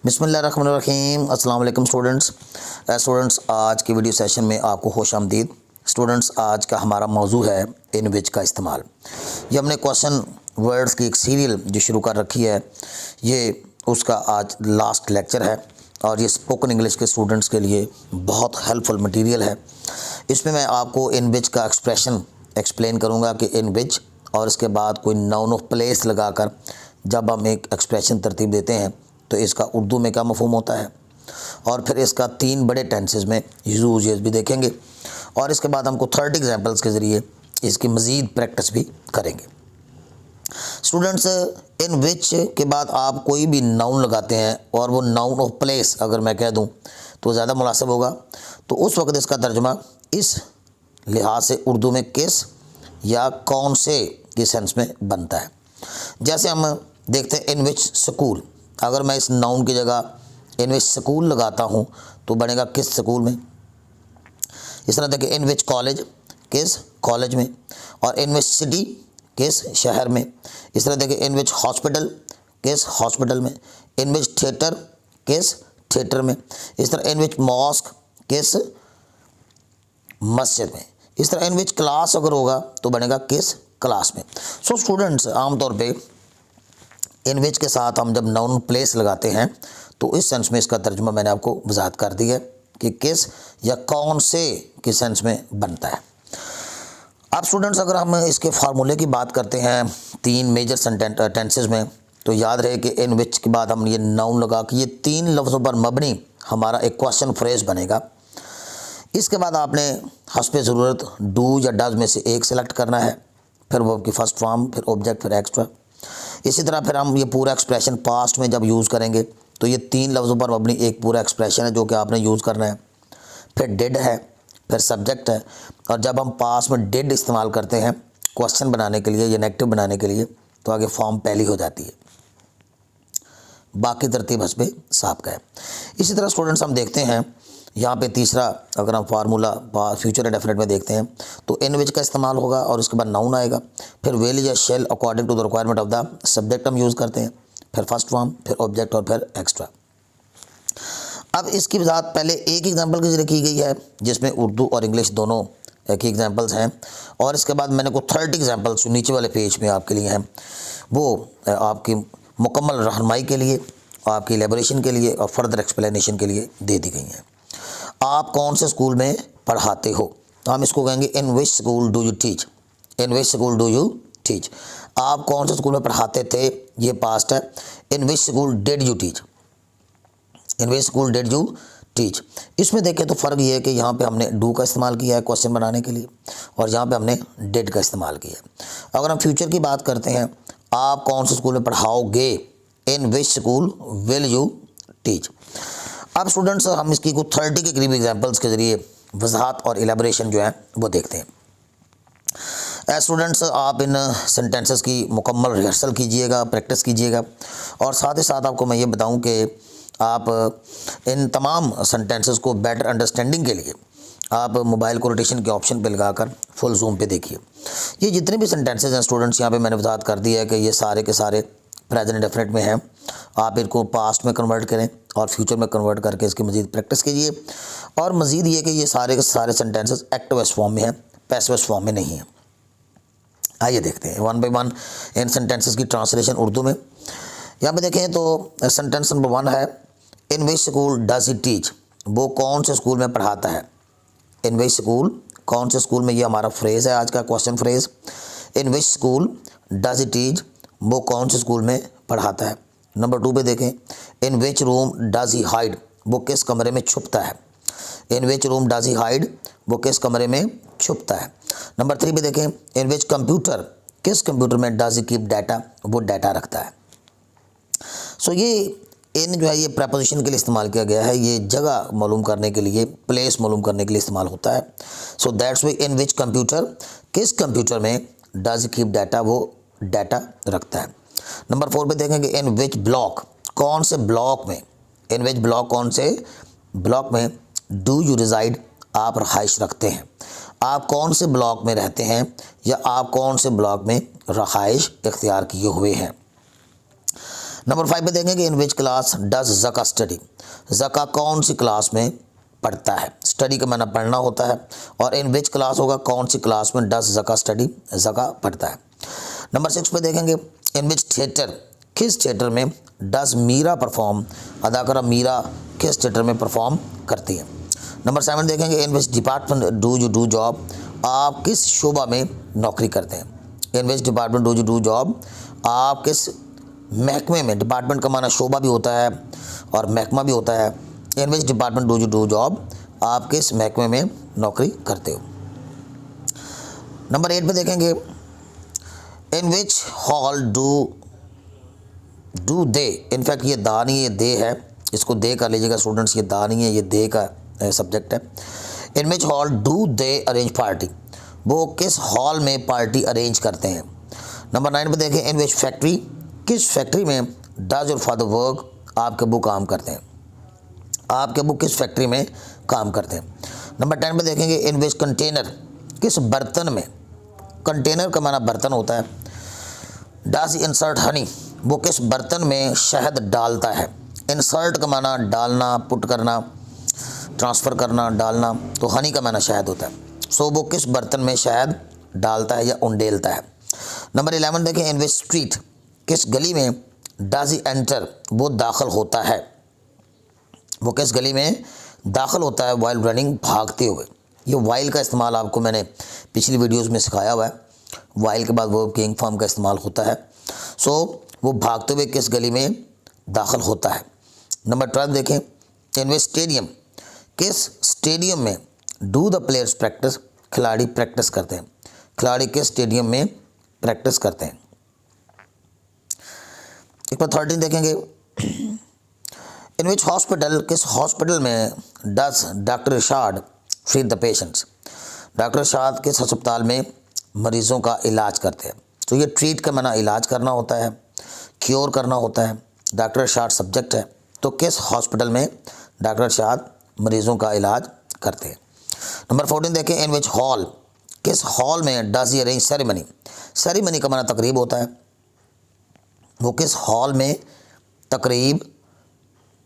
बिस्मिल्लाहिर्रहमानिर्रहीम। अस्सलाम वालेकुम स्टूडेंट्स। आज की वीडियो सेशन में आपको खुश आमदीद। स्टूडेंट्स, आज का हमारा मौजू है इन विच का इस्तेमाल। ये हमने क्वेश्चन वर्ड्स की एक सीरियल जो शुरू कर रखी है, ये उसका आज लास्ट लेक्चर है और ये स्पोकन इंग्लिश के स्टूडेंट्स के लिए बहुत हेल्पफुल मटेरियल है। इसमें मैं आपको इन विच का एक्सप्रेशन एक्सप्लेन करूँगा कि इन विच, और इसके बाद कोई नाउन ऑफ प्लेस लगाकर जब हम एक एक्सप्रेशन तरतीब देते हैं तो इसका उर्दू में क्या मफ़हूम होता है, और फिर इसका 3 बड़े टेंसेस में यूजेस भी देखेंगे, और इसके बाद हमको 30 एग्जांपल्स के ज़रिए इसकी मज़ीद प्रैक्टिस भी करेंगे। स्टूडेंट्स, इन विच के बाद आप कोई भी नाउन लगाते हैं और वो नाउन ऑफ प्लेस अगर मैं कह दूं तो ज़्यादा मुनासिब होगा, तो उस वक्त इसका तर्जुमा इस लिहाज से उर्दू में किस या कौन से के सेंस में बनता है। जैसे हम देखते हैं इन विच स्कूल, अगर मैं इस नाउन की जगह इन विच स्कूल लगाता हूँ तो बनेगा किस स्कूल में। इस तरह देखिए इन विच कॉलेज, किस कॉलेज में, और इन विच सिटी, किस शहर में। इस तरह देखिए इन विच हॉस्पिटल, किस हॉस्पिटल में। इन विच थिएटर, किस थिएटर में। इस तरह इन विच मॉस्क, किस मस्जिद में। इस तरह इन विच क्लास अगर होगा तो बनेगा किस क्लास में। सो स्टूडेंट्स, आमतौर पे इन विच के साथ हम जब नाउन प्लेस लगाते हैं तो इस सेंस में इसका तर्जुमा मैंने आपको वजाहत कर दी है कि किस या कौन से के सेंस में बनता है। अब स्टूडेंट्स, अगर हम इसके फार्मूले की बात करते हैं 3 मेजर टेंसेस में, तो याद रहे कि इन विच के बाद हम ये नाउन लगा कि ये 3 लफ्ज़ों पर मबनी हमारा एक क्वेश्चन फ्रेज बनेगा। इसके बाद आपने हस्बे ज़रूरत डू या डज में से एक सेलेक्ट करना है, फिर वो की फर्स्ट फॉर्म, फिर ऑब्जेक्ट, फिर एक्स्ट्रा। इसी तरह फिर हम ये पूरा एक्सप्रेशन पास्ट में जब यूज़ करेंगे तो ये 3 लफ्ज़ों पर मबनी एक पूरा एक्सप्रेशन है जो कि आपने यूज़ करना है। फिर डिड है, फिर सब्जेक्ट है, और जब हम पास्ट में डिड इस्तेमाल करते हैं क्वेश्चन बनाने के लिए या नेगेटिव बनाने के लिए तो आगे फॉर्म पहली हो जाती है, बाकी तरतीब हस्बे साहब का है। इसी तरह स्टूडेंट्स, हम देखते हैं यहाँ पे तीसरा, अगर हम फार्मूला फ्यूचर इंडेफिनिट में देखते हैं तो इन विच का इस्तेमाल होगा और उसके बाद नाउन आएगा, फिर विल या shall according to the requirement of the subject हम यूज़ करते हैं, फिर फर्स्ट फॉर्म, फिर ऑब्जेक्ट, और फिर एक्स्ट्रा। अब इसकी वजाहत पहले एक एग्जांपल के जरिए की गई है जिसमें उर्दू और इंग्लिश दोनों की एग्जांपल्स हैं, और इसके बाद मैंने को 30 एग्जांपल्स जो नीचे वाले पेज में आपके लिए हैं वो आपकी मुकम्मल रहनुमाई के लिए, आपकी एलेबोरेशन के लिए और फर्दर एक्सप्लेनेशन के लिए दे दी गई हैं। आप कौन से स्कूल में पढ़ाते हो, तो हम इसको कहेंगे in which school do you teach. In which school do you teach. आप कौन से स्कूल में पढ़ाते थे, ये पास्ट है। In which school did you teach. In which school did you teach. इसमें देखें तो फ़र्क ये है कि यहाँ पे हमने डू का इस्तेमाल किया है क्वेश्चन बनाने के लिए, और यहाँ पे हमने डिड का इस्तेमाल किया है। अगर हम फ्यूचर की बात करते हैं, आप कौन से स्कूल में पढ़ाओगे, in which school will you teach. अब स्टूडेंट्स, हम इसकी कुछ 30 के करीब एग्जांपल्स के ज़रिए वजाहत और एलेबोरेशन जो है वो देखते हैं। स्टूडेंट्स, आप इन सेंटेंसेस की मुकम्मल रिहर्सल कीजिएगा, प्रैक्टिस कीजिएगा, और साथ ही साथ आपको मैं ये बताऊं कि आप इन तमाम सेंटेंसेस को बेटर अंडरस्टैंडिंग के लिए आप मोबाइल को रोटेशन के ऑप्शन पे लगाकर फुल जूम पे देखिए। ये जितने भी सेंटेंसेस हैं स्टूडेंट्स, यहाँ पे मैंने वजाहत कर दी है कि ये सारे के सारे प्रेजेंट इंडेफिनिट में हैं। आप इनको पास्ट में कन्वर्ट करें और फ्यूचर में कन्वर्ट करके इसकी मज़ीद प्रैक्टिस कीजिए, और मज़ीद ये कि ये सारे के सारे सेंटेंसेस एक्टिव फॉर्म में हैं, पैसिव फॉर्म में नहीं है। आइए देखते हैं 1 बाय 1 इन सेंटेंसेस की ट्रांसलेशन उर्दू में। यहाँ पे देखें तो सेंटेंस नंबर 1 है, in which school does he teach. वो कौन से स्कूल में पढ़ाता है। इन विच स्कूल, कौन से स्कूल में, ये हमारा फ्रेज़ है आज का question phrase. In which school does he teach, वो कौन से स्कूल में पढ़ाता है। नंबर 2 पे देखें, in which room does he hide, वो किस कमरे में छुपता है। In which room does he hide, वो किस कमरे में छुपता है। नंबर 3 पे देखें, इन विच कंप्यूटर, किस कंप्यूटर में डज ही कीप डाटा, वो डाटा रखता है। सो ये इन जो है ये प्रपोजिशन के लिए इस्तेमाल किया गया है, ये जगह मालूम करने के लिए, प्लेस मालूम करने के लिए इस्तेमाल होता है। So that's way in which computer, किस कंप्यूटर में डज ही कीप डाटा, वो डाटा रखता है। नंबर 4 पे देखेंगे, इन विच ब्लॉक, कौन से ब्लॉक में। इन विच ब्लॉक, कौन से ब्लॉक में डू यू रिजाइड, आप रहाइश रखते हैं। आप कौन से ब्लॉक में रहते हैं या आप कौन से ब्लॉक में रहाइश इख्तियार किए हुए हैं। नंबर 5 पे देखेंगे in which class does Zaka study, Zaka कौन सी क्लास में पढ़ता है। स्टडी का माना पढ़ना होता है और इन विच क्लास होगा कौन सी क्लास में डज ज़का स्टडी, ज़का पढ़ता है। नंबर 6 पे देखेंगे इन विच थिएटर, किस थिएटर में डज मीरा परफॉर्म, अदाकारा मीरा किस थिएटर में परफॉर्म करती है। नंबर 7 देखेंगे in which department do you do job, आप किस शोबा में नौकरी करते हैं। In which department do you do job, आप किस महकमे में, डिपार्टमेंट का माना शोबा भी होता है और महकमा भी होता है। In which department do you do job, आप किस महकमे में नौकरी करते हो। नंबर 8 पे देखेंगे in which hall do they, in fact ये दा नहीं, ये दे है, इसको दे कर लीजिएगा स्टूडेंट्स, ये दा नहीं है, ये दे का सब्जेक्ट है। In which hall do they arrange party, वो किस हॉल में पार्टी अरेंज करते हैं। नंबर 9 पे देखें इन विच फैक्ट्री, किस फैक्ट्री में डज योर फादर वर्क, आपके अब्बू काम करते हैं, आपके अब्बू किस फैक्ट्री में काम करते हैं। नंबर 10 पे देखेंगे इन विच कंटेनर, किस बर्तन में, कंटेनर का माना बर्तन होता है। डज इंसर्ट हनी, वो किस बर्तन में शहद डालता है। इंसर्ट का माना डालना, पुट करना, ट्रांसफ़र करना, डालना, तो हनी का माना शहद होता है। सो वो किस बर्तन में शहद डालता है या उंडेलता है। नंबर 11 देखें इन विच स्ट्रीट, किस गली में डज ही एंटर, वो दाखिल होता है, वो किस गली में दाखिल होता है वाइल रनिंग, भागते हुए। ये वाइल का इस्तेमाल आपको मैंने पिछली वीडियोस में सिखाया हुआ है। वाइल के बाद वो किंग फॉर्म का इस्तेमाल होता है। सो वो भागते हुए किस गली में दाखिल होता है। नंबर 12 देखें इन विच स्टेडियम, किस स्टेडियम में डू द प्लेयर्स प्रैक्टिस, खिलाड़ी प्रैक्टिस करते हैं, खिलाड़ी किस स्टेडियम में प्रैक्टिस करते हैं। एक बार 13 देखेंगे इन विच हॉस्पिटल, किस हॉस्पिटल में does doctor Irshad treat the patients, doctor Irshad किस अस्पताल में मरीज़ों का इलाज करते हैं। तो ये ट्रीट का माना इलाज करना होता है, क्योर करना होता है, डॉक्टर इरशाद सब्जेक्ट है, तो किस हॉस्पिटल में डॉक्टर इरशाद मरीज़ों का इलाज करते हैं। नंबर 14 देखें इन विच हॉल, किस हॉल में does he arrange ceremony, ceremony का माना तकरीब होता है, वो किस हॉल में तकरीब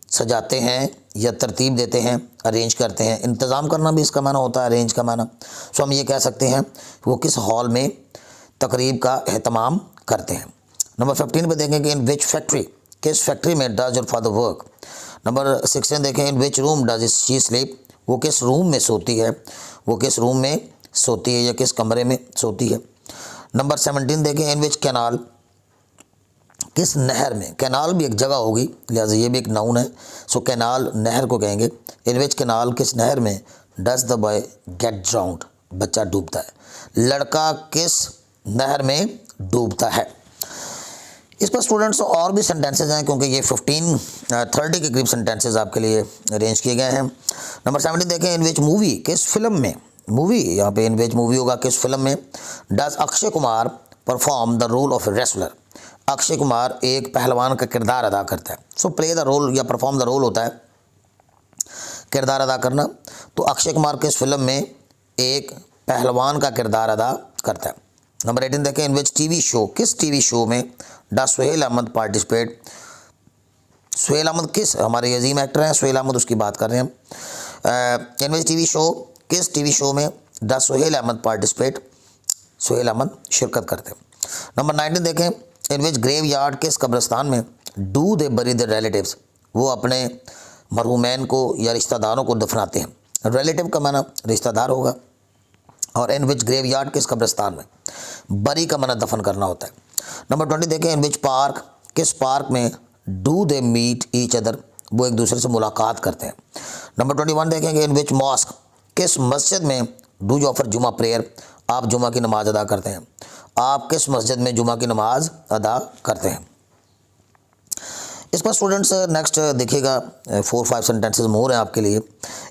सजाते हैं या तरतीब देते हैं, अरेंज करते हैं। इंतज़ाम करना भी इसका माना होता है, अरेंज का माना। सो हम ये कह सकते हैं वो किस हॉल में तकरीब का एहतमाम करते हैं। नंबर 15 पे देखेंगे इन विच फैक्ट्री, किस फैक्ट्री में does your father work. Number 16 देखें in which room does she sleep, वो किस रूम में सोती है, वो किस रूम में सोती है या किस कमरे में सोती है। नंबर 17 देखें इन विच कैनाल, किस नहर में, कैनाल भी एक जगह होगी लिहाजा ये भी एक नाउन है। सो कैनाल नहर को कहेंगे। इन विच कैनाल, किस नहर में does the boy get drowned, बच्चा डूबता है, लड़का किस नहर में डूबता है। इस पर स्टूडेंट्स और भी सेंटेंसेज हैं क्योंकि ये 30 के करीब सेंटेंसेज आपके लिए अरेंज किए गए हैं। नंबर 17 देखें इन विच मूवी, किस फिल्म में, मूवी यहाँ पे इन विच मूवी होगा किस फिल्म में does Akshay Kumar perform the role of a wrestler, Akshay Kumar एक पहलवान का किरदार अदा करता है। सो प्ले द रोल या परफॉर्म द रोल होता है किरदार अदा करना। तो अक्षय कुमार किस फिल्म में एक पहलवान का किरदार अदा करता है। नंबर 18 देखें इन विच टीवी शो, किस टीवी शो में डज सुहेल अहमद पार्टिसिपेट, सुहेल अहमद किस, हमारे अजीम एक्टर हैं सुहेल अहमद, उसकी बात कर रहे हैं। इन विच टीवी शो, किस टीवी शो में डज सुहेल अहमद पार्टिसिपेट, सुहेल अहमद शिरकत करते हैं। नंबर 19 देखें इन विच ग्रेव यार्ड, किस कब्रिस्तान में डू दे बरी द रिलेटिव्स, वो अपने मरहूमैन को या रिश्तेदारों को दफनाते हैं। रिलेटिव का माना रिश्तेदार होगा और इन विच ग्रेव यार्ड, किस कब्रिस्तान में, बरी का माना दफन करना होता है। नंबर 20 देखें इन विच पार्क, किस पार्क में do they meet each other, वो एक दूसरे से मुलाकात करते हैं। नंबर 21 देखेंगे इन विच मॉस्क, किस मस्जिद में डू यू ऑफर जुमा प्रेयर, आप जुमा की नमाज अदा करते हैं, आप किस मस्जिद में जुमा की नमाज अदा करते हैं। इस पर स्टूडेंट्स नेक्स्ट देखिएगा 4-5 सेंटेंसेस मोर हैं आपके लिए।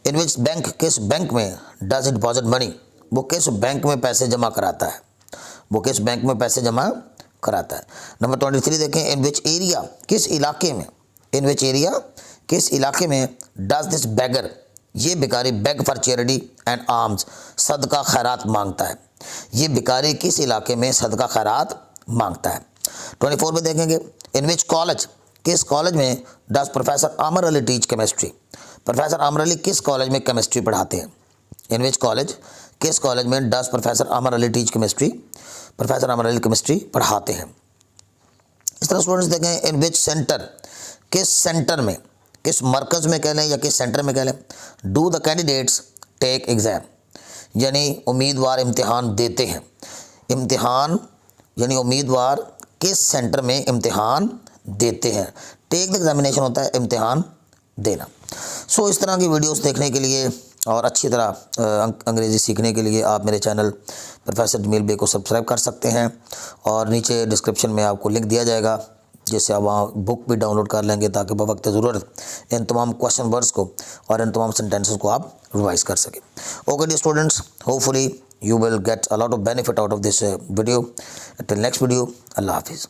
इन विच बैंक, किस बैंक में डज इट डिपॉजिट मनी, वो किस बैंक में पैसे जमा कराता है, वो किस बैंक में पैसे जमा कराता है। नंबर 23 देखें इन विच एरिया, किस इलाके में, इन विच एरिया, किस इलाके में डज दिस बैगर, ये भिखारी bag for charity and arms, सदका खैरात मांगता है, ये भिखारी किस इलाके में सदका खैरात मांगता है। 24 में देखेंगे इन विच कॉलेज, किस कॉलेज में डज प्रोफेसर आमर अली टीच केमिस्ट्री? प्रोफेसर आमर अली किस कॉलेज में केमिस्ट्री पढ़ाते हैं? इन विच कॉलेज, किस कॉलेज में डज प्रोफेसर आमर अली टीच केमिस्ट्री? प्रोफेसर आमर अली केमिस्ट्री पढ़ाते हैं। इस तरह स्टूडेंट्स देखें, इन विच सेंटर, किस सेंटर में, किस मरकज़ में कह लें या किस सेंटर में कह लें, do the candidates take exam, यानी उम्मीदवार इम्तिहान देते हैं। इम्तिहान यानी उम्मीदवार किस सेंटर में इम्तिहान देते हैं। टेक द एग्जामिनेशन होता है इम्तिहान देना। सो इस तरह की वीडियोस देखने के लिए और अच्छी तरह अंग्रेज़ी सीखने के लिए आप मेरे चैनल प्रोफेसर जमील बे को सब्सक्राइब कर सकते हैं और नीचे डिस्क्रिप्शन में आपको लिंक दिया जाएगा जिससे आप वहाँ बुक भी डाउनलोड कर लेंगे ताकि बवक्त ज़रूरत इन तमाम क्वेश्चन वर्ड्स को और इन तमाम सेंटेंसेस को आप रिवाइज कर सकें। Okay dear students, hopefully you will get a lot of benefit out of this video. Until next video, Allah Hafiz.